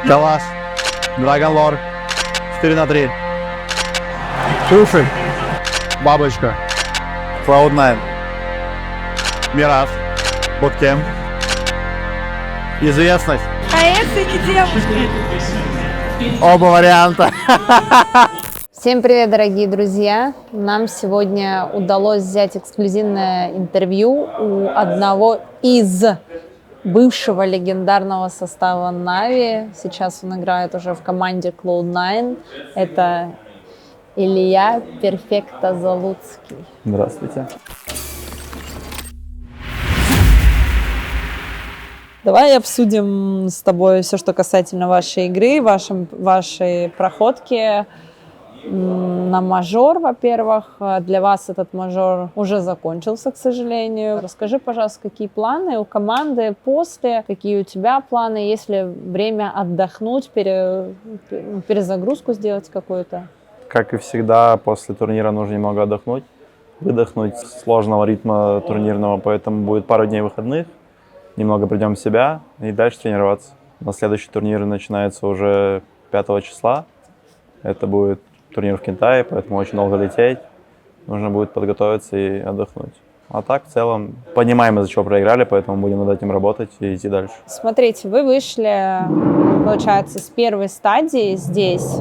Калаш, Драгон Лор, 4-3. Шуфик, Бабочка, Cloud9, Мираж, Bootcamp. Известность. А это не девушки. Оба варианта. Всем привет, дорогие друзья! Нам сегодня удалось взять эксклюзивное интервью у одного из бывшего легендарного состава Нави. Сейчас он играет уже в команде Cloud9. Это Илья Перфекто Залуцкий. Здравствуйте. Давай обсудим с тобой все, что касательно вашей игры, вашей проходки на мажор, во-первых. Для вас этот мажор уже закончился, к сожалению. Расскажи, пожалуйста, какие планы у команды после, какие у тебя планы, есть ли время отдохнуть, перезагрузку сделать какую-то? Как и всегда, после турнира нужно немного отдохнуть, выдохнуть с сложного ритма турнирного, поэтому будет пару дней выходных, немного придем в себя и дальше тренироваться. На следующий турнир начинается уже 5 числа. Это будет турнир в Китае, поэтому очень долго лететь. Нужно будет подготовиться и отдохнуть. А так, в целом, понимаем, из-за чего проиграли, поэтому будем над этим работать и идти дальше. Смотрите, вы вышли, получается, с первой стадии здесь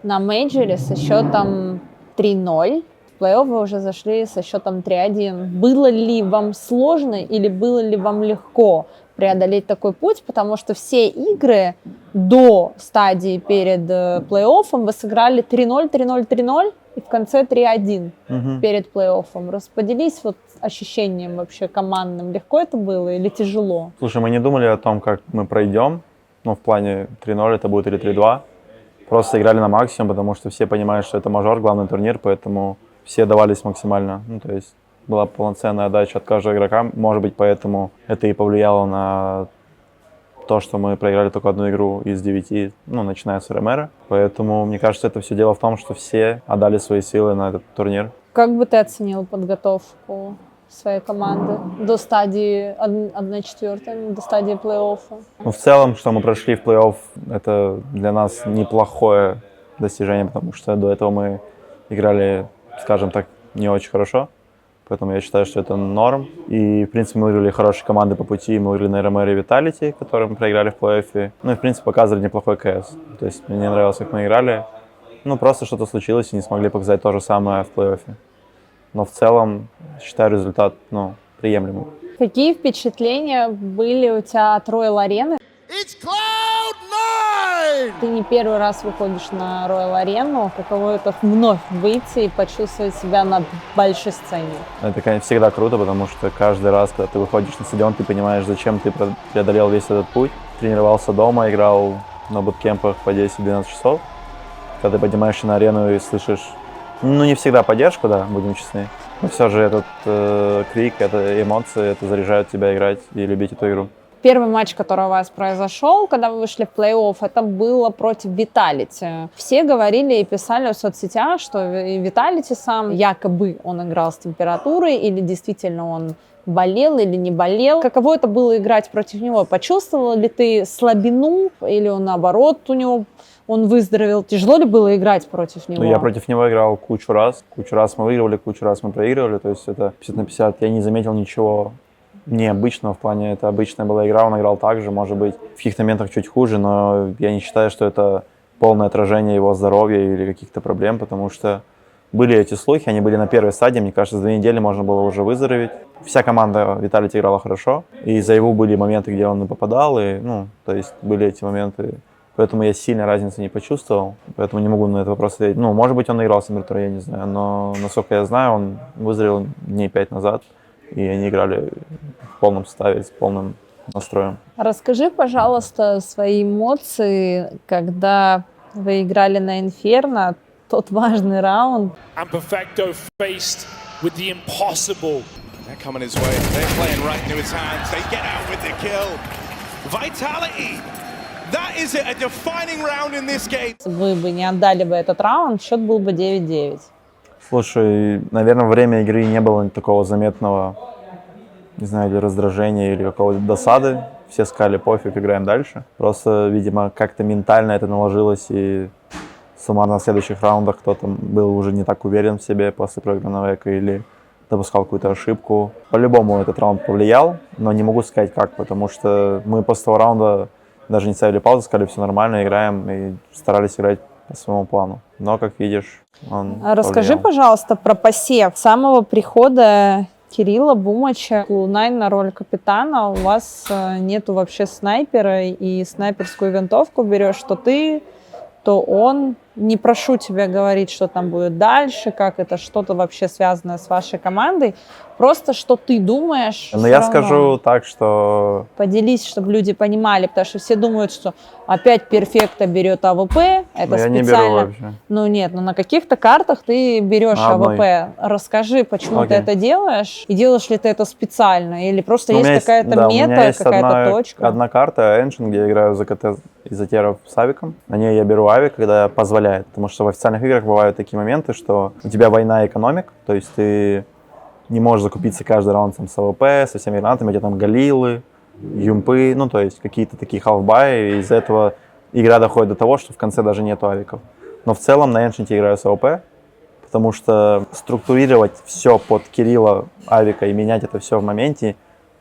на мейджоре со счетом 3-0. В плей-офф вы уже зашли со счетом 3-1. Было ли вам сложно или было ли вам легко преодолеть такой путь? Потому что все игры до стадии перед плей-оффом вы сыграли 3-0, 3-0, 3-0 и в конце 3-1 перед плей-оффом. Расподелись вот ощущением вообще командным. Легко это было или тяжело? Слушай, мы не думали о том, как мы пройдем. Ну, в плане 3-0 это будет или 3-2. Просто играли на максимум, потому что все понимают, что это мажор, главный турнир, поэтому все давались максимально. Ну, то есть была полноценная отдача от каждого игрока. Может быть, поэтому это и повлияло на то, что мы проиграли только одну игру из 9, ну, начиная с РМР. Поэтому, мне кажется, это все дело в том, что все отдали свои силы на этот турнир. Как бы ты оценил подготовку своей команды до стадии 1/4, до стадии плей-оффа? Ну, в целом, что мы прошли в плей-офф, это для нас неплохое достижение, потому что до этого мы играли, скажем так, не очень хорошо. Поэтому я считаю, что это норм. И, в принципе, мы выиграли хорошие команды по пути. Мы выиграли на РМР и Vitality, которые мы проиграли в плей-оффе. Ну и, в принципе, показывали неплохой КС. То есть мне нравилось, как мы играли. Ну, просто что-то случилось и не смогли показать то же самое в плей-оффе. Но в целом, считаю, результат, приемлемый. Какие впечатления были у тебя от Royal Арены? Ты не первый раз выходишь на Royal Арену. Каково это вновь выйти и почувствовать себя на большой сцене? Это, конечно, всегда круто, потому что каждый раз, когда ты выходишь на стадион, ты понимаешь, зачем ты преодолел весь этот путь. Тренировался дома, играл на буткемпах по 10-12 часов. Когда ты поднимаешься на арену и слышишь, не всегда поддержку, да, будем честны, но все же этот крик, это эмоции, это заряжает тебя играть и любить эту игру. Первый матч, который у вас произошел, когда вы вышли в плей-офф, это было против Vitality. Все говорили и писали в соцсетях, что Vitality сам, якобы он играл с температурой, или действительно он болел или не болел. Каково это было играть против него? Почувствовал ли ты слабину, или он наоборот он выздоровел? Тяжело ли было играть против него? Я против него играл кучу раз. Кучу раз мы выигрывали, кучу раз мы проигрывали. То есть это 50 на 50. Я не заметил ничего необычного в плане. Это обычная была игра, он играл так же. Может быть, в каких-то моментах чуть хуже, но я не считаю, что это полное отражение его здоровья или каких-то проблем, потому что были эти слухи, они были на первой стадии. Мне кажется, за 2 недели можно было уже выздороветь. Вся команда Vitality играла хорошо. И за его были моменты, где он попадал. И, то есть были эти моменты. Поэтому я сильно разницы не почувствовал, поэтому не могу на этот вопрос ответить. Может быть, он играл с температурой, я не знаю, но, насколько я знаю, он выздоровел дней 5 назад, и они играли в полном составе, с полным настроем. Расскажи, пожалуйста, свои эмоции, когда вы играли на Инферно, тот важный раунд. And Perfecto faced with the impossible. They're coming his way. They're playing right into his hands. They get out with the kill. Vitality. That is a defining round in this game. Вы бы не отдали бы этот раунд, счет был бы 9-9. Слушай, наверное, во время игры не было такого заметного, не знаю, или раздражения, или какого-то досады. все сказали, пофиг, играем дальше. Просто, видимо, как-то ментально это наложилось, и суммарно в следующих раундах кто-то был уже не так уверен в себе после проигранного эко или допускал какую-то ошибку. По-любому этот раунд повлиял, но не могу сказать как, потому что мы после того раунда даже не ставили паузу, сказали, все нормально, играем, и старались играть по своему плану. Но, как видишь, он Расскажи, повлиял. пожалуйста, про посев. С самого прихода Кирилла Бумача, Cloud9 на роль капитана, у вас нету вообще снайпера, и снайперскую винтовку берешь, что ты, то он. Не прошу тебя говорить, что там будет дальше, как это что-то вообще связанное с вашей командой. Просто что ты думаешь. Но всё я равно. скажу так, что Поделись, чтобы люди понимали, потому что все думают, что опять перфекта берет АВП, это я не беру специально. вообще. Ну нет, на каких-то картах ты берешь На одной. АВП. Расскажи, почему ты Окей. это делаешь, и делаешь ли ты это специально, или просто Ну, у есть меня какая-то да, у меня мета, есть какая-то точка. одна карта Ancient, где я играю за КТ и за теров с авиком. На ней я беру авик, когда позволяет. Потому что в официальных играх бывают такие моменты, что у тебя война экономик, то есть ты не можешь закупиться каждый раунд там, с АВП, со всеми гранатами, у тебя там галилы, юмпы, ну то есть какие-то такие халфбаи, и из-за этого игра доходит до того, что в конце даже нету авиков. Но в целом на Ancient я играю с АВП, потому что структурировать все под Кирилла, авика и менять это все в моменте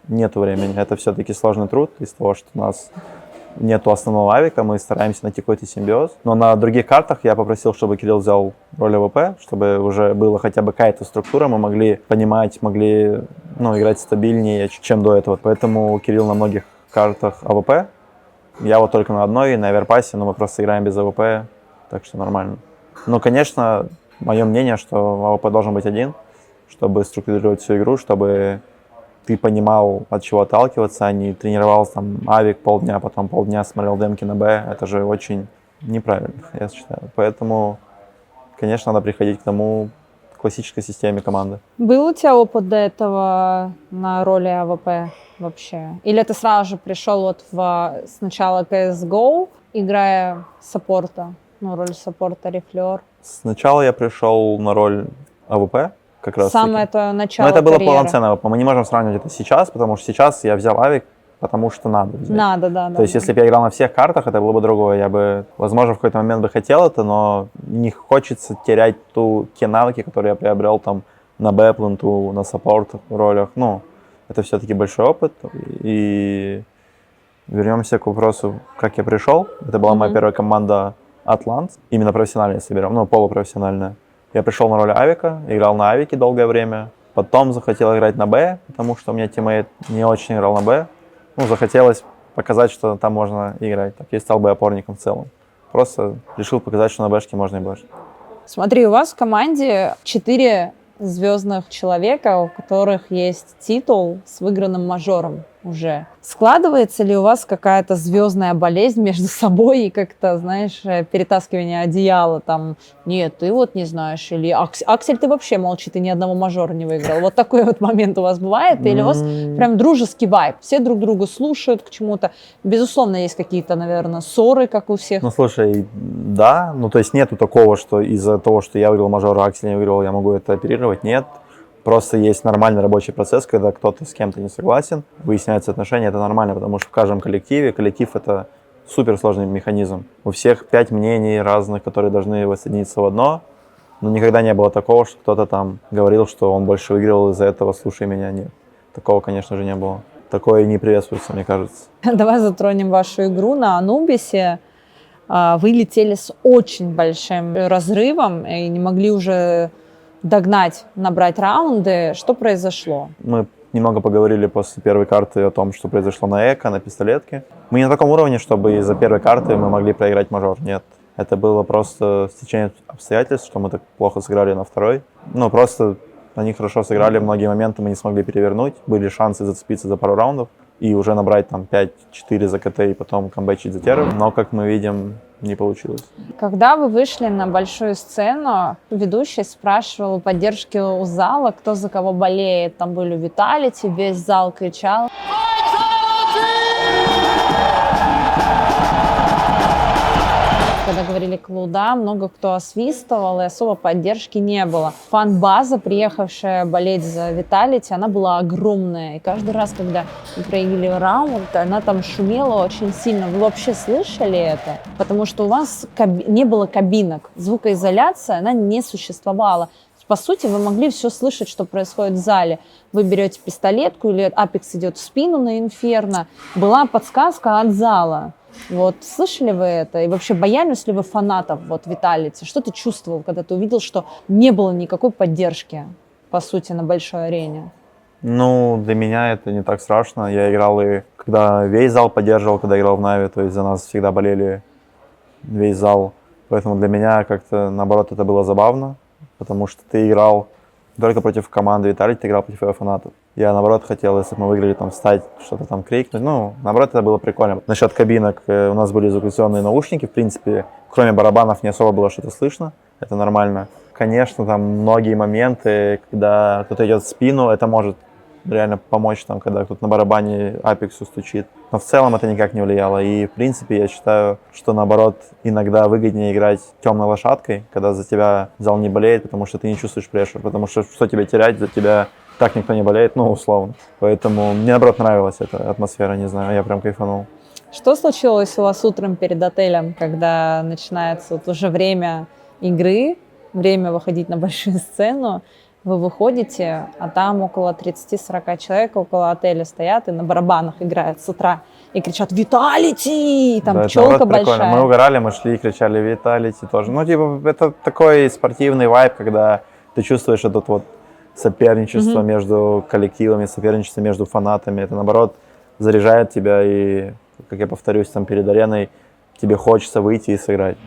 нету времени. Это все-таки сложный труд из того, что у нас нету основного авика, мы стараемся найти какой-то симбиоз. Но на других картах я попросил, чтобы Кирилл взял роль АВП, чтобы уже была хотя бы какая-то структура, мы могли понимать, могли играть стабильнее, чем до этого. Поэтому Кирилл на многих картах АВП, я вот только на одной, на Эверпасе, но мы просто играем без АВП, так что нормально. Но, конечно, мое мнение, что АВП должен быть один, чтобы структурировать всю игру, чтобы ты понимал, от чего отталкиваться, а не тренировался там авик полдня, потом полдня смотрел демки на Б. Это же очень неправильно, я считаю. Поэтому, конечно, надо приходить к тому классической системе команды. Был у тебя опыт до этого на роли АВП вообще? Или ты сразу же пришел вот сначала CSGO, играя саппорта, роль саппорта рефлер? Сначала я пришел на роль АВП, как раз Самое это начало Но это было карьеры. полноценно АВП. Мы не можем сравнивать это сейчас, потому что сейчас я взял авик, потому что надо взять. Надо, да. То есть, если бы я играл на всех картах, это было бы другое. Я бы, возможно, в какой-то момент бы хотел это, но не хочется терять те навыки, которые я приобрел там на Б-пленту, на саппорт ролях. Это все-таки большой опыт. И вернемся к вопросу, как я пришел. Это была моя первая команда Атлант, именно профессиональная, если берем, полупрофессиональная. Я пришел на роль авика, играл на авике долгое время. Потом захотел играть на Б, потому что у меня тиммейт не очень играл на Б. Захотелось показать, что там можно играть. Так я стал Б-опорником в целом. Просто решил показать, что на Бэшке можно и бэшить. Смотри, у вас в команде 4 звездных человека, у которых есть титул с выигранным мажором уже. Складывается ли у вас какая-то звездная болезнь между собой и как-то, знаешь, перетаскивание одеяла там, нет, ты вот не знаешь, или Аксель, ты вообще молчи, ты ни одного мажора не выиграл. Вот такой вот момент у вас бывает? Или у вас прям дружеский вайб, все друг друга слушают к чему-то? Безусловно, есть какие-то, наверное, ссоры, как у всех. Слушай, да, то есть нету такого, что из-за того, что я выиграл мажор, а Аксель не выиграл, я могу это оперировать, нет. Просто есть нормальный рабочий процесс, когда кто-то с кем-то не согласен, выясняются отношения, это нормально, потому что в каждом коллектив это суперсложный механизм. У всех 5 мнений разных, которые должны воссоединиться в одно, но никогда не было такого, что кто-то там говорил, что он больше выигрывал из-за этого, слушай меня, нет. Такого, конечно же, не было. Такое не приветствуется, мне кажется. Давай затронем вашу игру на Анубисе. Вы летели с очень большим разрывом и не могли уже догнать, набрать раунды. Что произошло? Мы немного поговорили после первой карты о том, что произошло на эко, на пистолетке. Мы не на таком уровне, чтобы из-за первой карты мы могли проиграть мажор. Нет. Это было просто стечение обстоятельств, что мы так плохо сыграли на второй. Просто они хорошо сыграли, многие моменты мы не смогли перевернуть. Были шансы зацепиться за пару раундов и уже набрать там 5-4 за КТ и потом камбэчить за террор. Но, как мы видим, не получилось. Когда вы вышли на большую сцену, ведущий спрашивал поддержки у зала, кто за кого болеет. Там были Виталити, весь зал кричал. Когда говорили Клоуда, много кто освистывал, и особо поддержки не было. Фан-база, приехавшая болеть за Vitality, она была огромная. И каждый раз, когда мы проиграли раунд, она там шумела очень сильно. Вы вообще слышали это? Потому что у вас не было кабинок. Звукоизоляция, она не существовала. По сути, вы могли все слышать, что происходит в зале. Вы берете пистолетку, или Апекс идет в спину на Инферно. Была подсказка от зала. Вот, слышали вы это? И вообще боялись ли вы фанатов вот Vitality? Что ты чувствовал, когда ты увидел, что не было никакой поддержки, по сути, на большой арене? Ну, для меня это не так страшно. Я играл и когда весь зал поддерживал, когда играл в Нави, то есть за нас всегда болели весь зал. Поэтому для меня как-то, наоборот, это было забавно, потому что ты играл только против команды Vitality, ты играл против ее фанатов. Я, наоборот, хотел, если бы мы выиграли, там, встать, что-то там крикнуть. Ну, наоборот, это было прикольно. Насчет кабинок, у нас были звукоизоляционные наушники, в принципе, кроме барабанов не особо было что-то слышно, это нормально. Конечно, там многие моменты, когда кто-то идет в спину, это может реально помочь, там, когда кто-то на барабане Апексу стучит. Но в целом это никак не влияло. И, в принципе, я считаю, что, наоборот, иногда выгоднее играть темной лошадкой, когда за тебя зал не болеет, потому что ты не чувствуешь прессур. Потому что тебе терять, за тебя так никто не болеет, ну, условно. Поэтому мне, наоборот, нравилась эта атмосфера, не знаю, я прям кайфанул. Что случилось у вас утром перед отелем, когда начинается вот уже время игры, время выходить на большую сцену? Вы выходите, а там около 30-40 человек около отеля стоят и на барабанах играют с утра. И кричат «Vitality!» И там да, пчелка большая. большая. Мы угорали, мы шли и кричали «Vitality» тоже. Ну, типа, это такой спортивный вайб, когда ты чувствуешь этот вот соперничество между коллективами, соперничество между фанатами. Это, наоборот, заряжает тебя и, как я повторюсь, там перед ареной тебе хочется выйти и сыграть.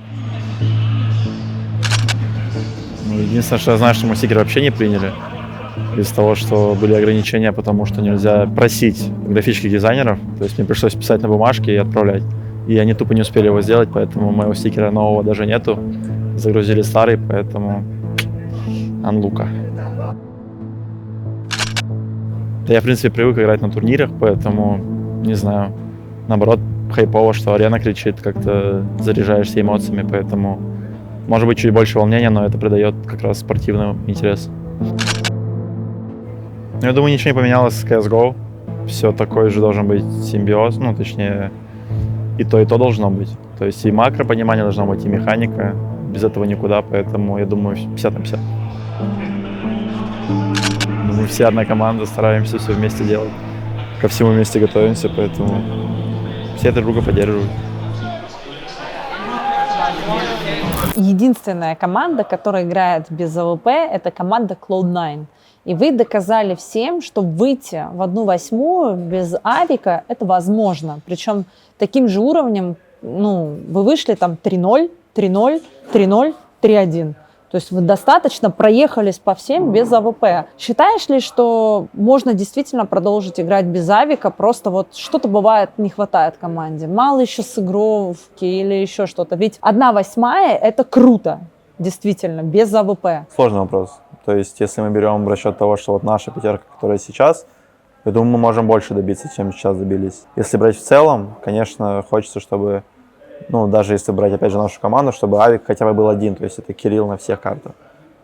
Единственное, что я знаю, что мы стикеры вообще не приняли из-за того, что были ограничения, потому что нельзя просить графических дизайнеров. То есть мне пришлось писать на бумажке и отправлять. И они тупо не успели его сделать, поэтому моего стикера нового даже нету. Загрузили старый, поэтому анлука. Да я, в принципе, привык играть на турнирах, поэтому, не знаю, наоборот, хайпово, что арена кричит, как-то заряжаешься эмоциями, поэтому... Может быть, чуть больше волнения, но это придает как раз спортивный интерес. Я думаю, ничего не поменялось с CSGO. Все такой же должен быть симбиоз, ну, точнее, и то должно быть. То есть и макропонимание должно быть, и механика. Без этого никуда, поэтому я думаю, 50 на 50. Мы все одна команда, стараемся все вместе делать. Ко всему вместе готовимся, поэтому все друг друга поддерживают. Единственная команда, которая играет без АВП, это команда Cloud9. И вы доказали всем, что выйти в 1/8 без авика это возможно. Причем таким же уровнем, ну, вы вышли там 3-0, 3-0, 3-0, 3-1. То есть вы достаточно проехались по всем без АВП. Считаешь ли, что можно действительно продолжить играть без авика? Просто вот что-то бывает, не хватает команде. Мало еще сыгровки или еще что-то. Ведь 1/8 это круто, действительно, без АВП. Сложный вопрос. То есть если мы берем в расчет того, что вот наша пятерка, которая сейчас, я думаю, мы можем больше добиться, чем сейчас добились. Если брать в целом, конечно, хочется, чтобы... Ну, даже если брать, опять же, нашу команду, чтобы авик хотя бы был один, то есть это Кирилл на всех картах.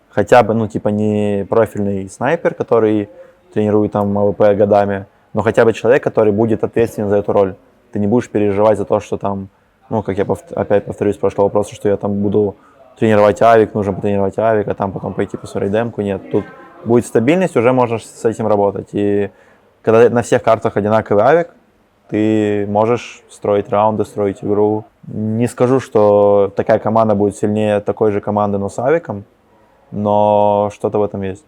Хотя бы, ну, типа, не профильный снайпер, который тренирует там АВП годами, но хотя бы человек, который будет ответственен за эту роль. Ты не будешь переживать за то, что там, ну, как я опять повторюсь с прошлого вопроса, что я там буду тренировать авик, нужно потренировать авик, а там потом пойти посмотреть демку. Нет, тут будет стабильность, уже можно с этим работать. И когда на всех картах одинаковый авик, ты можешь строить раунды, строить игру. Не скажу, что такая команда будет сильнее такой же команды, но с авиком, но что-то в этом есть.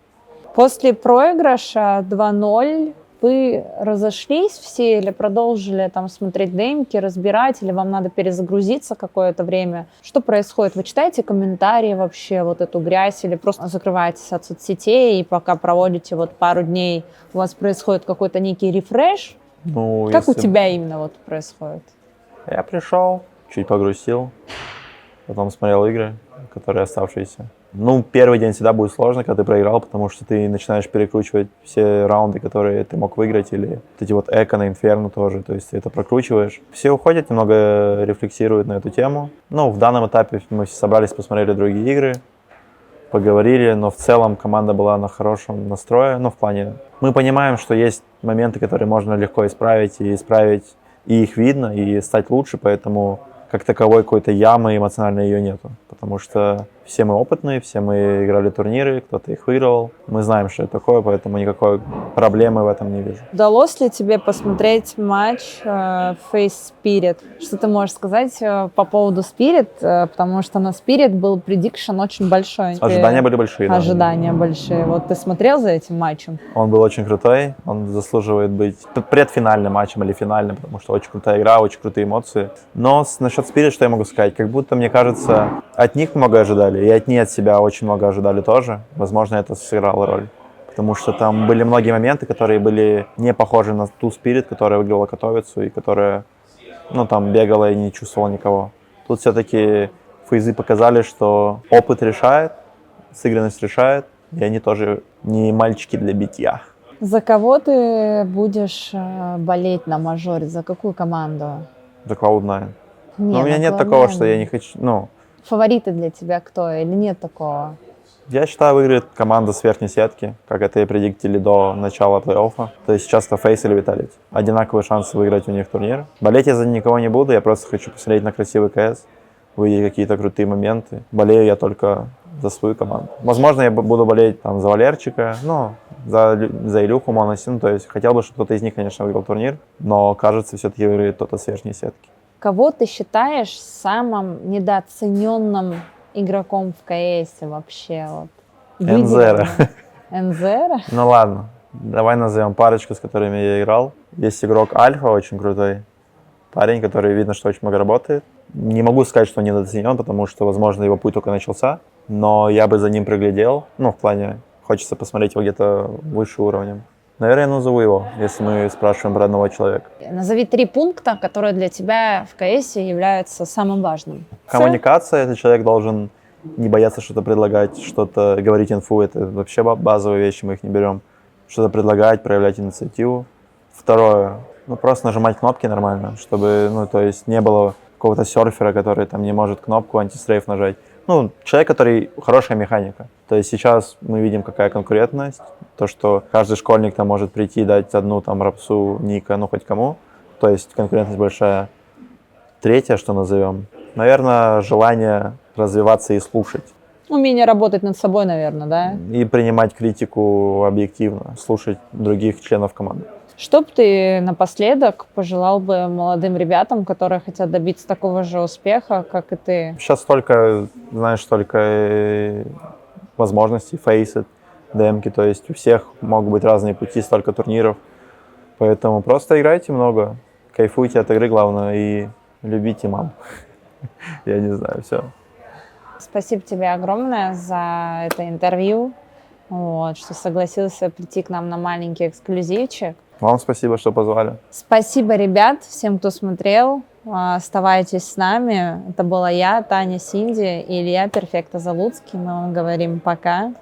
После проигрыша 2-0 вы разошлись все или продолжили там смотреть демки, разбирать, или вам надо перезагрузиться какое-то время? Что происходит? Вы читаете комментарии вообще, вот эту грязь, или просто закрываетесь от соцсетей и пока проводите вот пару дней, у вас происходит какой-то некий рефреш? Ну, как у тебя именно вот происходит? Я пришел, чуть погрузил, потом смотрел игры, которые оставшиеся. Ну, первый день всегда будет сложно, когда ты проиграл, потому что ты начинаешь перекручивать все раунды, которые ты мог выиграть, или вот эти вот эко на инферно тоже, то есть ты это прокручиваешь. Все уходят, немного рефлексируют на эту тему. Ну, в данном этапе мы все собрались, посмотрели другие игры, поговорили, но в целом команда была на хорошем настрое, ну, в плане... Мы понимаем, что есть моменты, которые можно легко исправить, и их видно, и стать лучше, поэтому как таковой какой-то ямы эмоциональной ее нету, потому что все мы опытные, все мы играли турниры, кто-то их выиграл, мы знаем, что это такое, поэтому никакой проблемы в этом не вижу. Удалось ли тебе посмотреть матч Face Spirit? Что ты можешь сказать по поводу Spirit? Потому что на Spirit был предикшн очень большой. Ожидания были большие, да. Ожидания большие. Вот ты смотрел за этим матчем? Он был очень крутой, он заслуживает быть предфинальным матчем или финальным, потому что очень крутая игра, очень крутые эмоции. Но насчет Spirit, что я могу сказать? Как будто, мне кажется, от них много ожидали, и от себя очень много ожидали тоже. Возможно, это сыграло роль. Потому что там были многие моменты, которые были не похожи на ту Spirit, которая выиграла Катовицу и которая, ну, там бегала и не чувствовала никого. Тут все-таки фейзы показали, что опыт решает, сыгранность решает, и они тоже не мальчики для битья. За кого ты будешь болеть на мажоре? За какую команду? За Cloud9. Не, Но у меня на нет такого, Cloud9. что я не хочу... Ну, Фавориты для тебя кто? Или нет такого? я считаю, выиграет команда с верхней сетки, как это и предиктили до начала плей-оффа. То есть часто Фейс или Vitality. Одинаковые шансы выиграть у них турнир. Болеть я за никого не буду, я просто хочу посмотреть на красивый КС, увидеть какие-то крутые моменты. Болею я только за свою команду. Возможно, я буду болеть там за Валерчика, ну, за Илюху Моноси. Ну, то есть хотел бы, чтобы кто-то из них, конечно, выиграл турнир, но, кажется, все-таки выиграет кто-то с верхней сетки. Кого ты считаешь самым недооцененным игроком в КС вообще? Вот? Энзера. Энзера? Ну ладно, давай назовем парочку, с которыми я играл. Есть игрок Альфа, очень крутой парень, который видно, что очень много работает. Не могу сказать, что он недооценен, потому что, возможно, его путь только начался, но я бы за ним приглядел. Ну, в плане, хочется посмотреть его где-то выше уровнем. Наверное, я назову его, если мы спрашиваем про одного человека. Назови 3 пункта, которые для тебя в КС являются самым важным. Коммуникация, этот человек должен не бояться что-то предлагать, что-то говорить инфу, это вообще базовые вещи, мы их не берем. Что-то предлагать, проявлять инициативу. Второе, ну просто нажимать кнопки нормально, чтобы, ну то есть не было какого-то серфера, который там не может кнопку антистрейф нажать. Ну, человек, который хорошая механика. То есть сейчас мы видим, какая конкурентность, то, что каждый школьник там может прийти и дать одну там рапсу, ника, ну хоть кому. То есть конкурентность большая. Третье, что назовем, наверное, желание развиваться и слушать. Умение работать над собой, наверное, да? И принимать критику объективно, слушать других членов команды. Что бы ты напоследок пожелал бы молодым ребятам, которые хотят добиться такого же успеха, как и ты? Сейчас столько, знаешь, столько возможностей, фейсит, демки, то есть у всех могут быть разные пути, столько турниров. Поэтому просто играйте много, кайфуйте от игры, главное, и любите мам. Я не знаю, все. Спасибо тебе огромное за это интервью, вот, что согласился прийти к нам на маленький эксклюзивчик. Вам спасибо, что позвали. Спасибо, ребят, всем, кто смотрел. Оставайтесь с нами. Это была я, Таня Синди, и Илья Перфекто Залуцкий. Мы вам говорим пока.